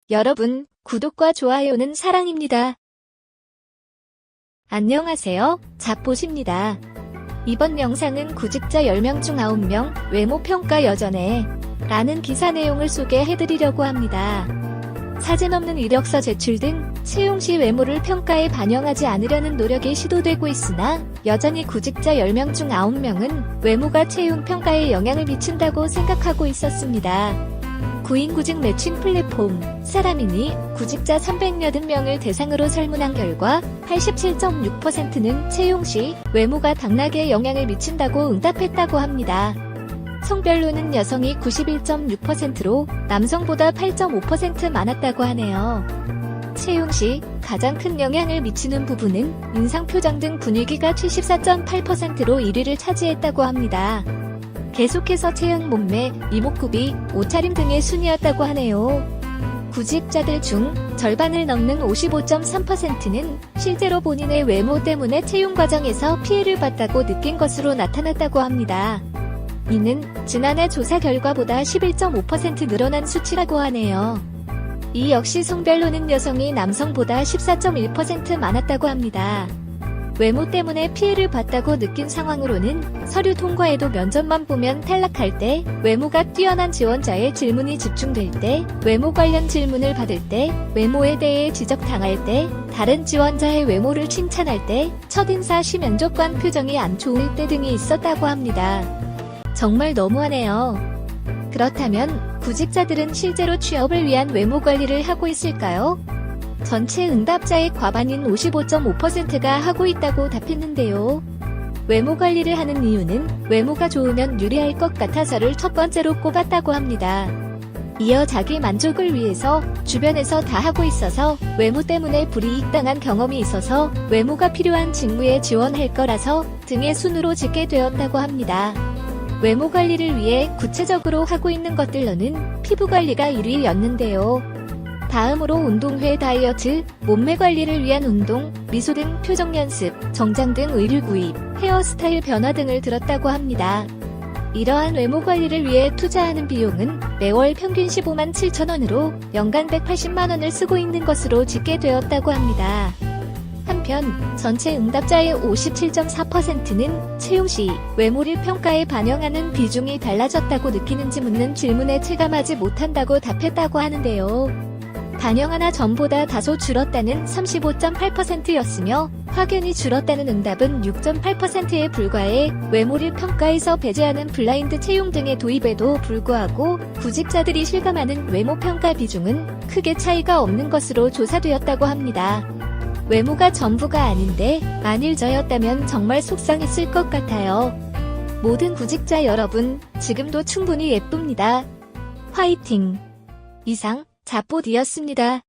여러분, 구독과 좋아요는 사랑입니다. 안녕하세요, 잡보십니다. 이번 영상은 구직자 10명 중 9명 외모평가 여전해 라는 기사 내용을 소개해드리려고 합니다. 사진 없는 이력서 제출 등 채용 시 외모를 평가에 반영하지 않으려는 노력이 시도되고 있으나 여전히 구직자 10명 중 9명은 외모가 채용 평가에 영향을 미친다고 생각하고 있었습니다. 구인구직 매칭 플랫폼 사람이니 구직자 380명을 대상으로 설문한 결과 87.6%는 채용 시 외모가 당락에 영향을 미친다고 응답했다고 합니다. 성별로는 여성이 91.6%로 남성보다 8.5% 많았다고 하네요. 채용 시 가장 큰 영향을 미치는 부분은 인상 표정 등 분위기가 74.8%로 1위를 차지했다고 합니다. 계속해서 체형, 몸매, 이목구비, 옷차림 등의 순이었다고 하네요. 구직자들 중 절반을 넘는 55.3%는 실제로 본인의 외모 때문에 채용 과정에서 피해를 봤다고 느낀 것으로 나타났다고 합니다. 이는 지난해 조사 결과보다 11.5% 늘어난 수치라고 하네요. 이 역시 성별로는 여성이 남성보다 14.1% 많았다고 합니다. 외모 때문에 피해를 봤다고 느낀 상황으로는 서류 통과에도 면접만 보면 탈락할 때, 외모가 뛰어난 지원자의 질문이 집중될 때, 외모 관련 질문을 받을 때, 외모에 대해 지적당할 때, 다른 지원자의 외모를 칭찬할 때, 첫인사 시 면접관 표정이 안 좋을 때 등이 있었다고 합니다. 정말 너무하네요. 그렇다면 구직자들은 실제로 취업을 위한 외모 관리를 하고 있을까요? 전체 응답자의 과반인 55.5%가 하고 있다고 답했는데요. 외모 관리를 하는 이유는 외모가 좋으면 유리할 것 같아서를 첫 번째로 꼽았다고 합니다. 이어 자기 만족을 위해서 주변에서 다 하고 있어서 외모 때문에 불이익당한 경험이 있어서 외모가 필요한 직무에 지원할 거라서 등의 순으로 짓게 되었다고 합니다. 외모 관리를 위해 구체적으로 하고 있는 것들로는 피부 관리가 1위였는데요. 다음으로 운동회, 다이어트, 몸매 관리를 위한 운동, 미소 등 표정 연습, 정장 등 의류 구입, 헤어스타일 변화 등을 들었다고 합니다. 이러한 외모 관리를 위해 투자하는 비용은 매월 평균 15만 7천 원으로 연간 180만 원을 쓰고 있는 것으로 집계 되었다고 합니다. 한편 전체 응답자의 57.4%는 채용 시 외모를 평가에 반영하는 비중이 달라졌다고 느끼는지 묻는 질문에 체감하지 못한다고 답했다고 하는데요. 반영하나 전보다 다소 줄었다는 35.8%였으며 확연히 줄었다는 응답은 6.8%에 불과해 외모를 평가에서 배제하는 블라인드 채용 등의 도입에도 불구하고 구직자들이 실감하는 외모 평가 비중은 크게 차이가 없는 것으로 조사되었다고 합니다. 외모가 전부가 아닌데 만일 저였다면 정말 속상했을 것 같아요. 모든 구직자 여러분, 지금도 충분히 예쁩니다. 화이팅! 이상 잡보디였습니다.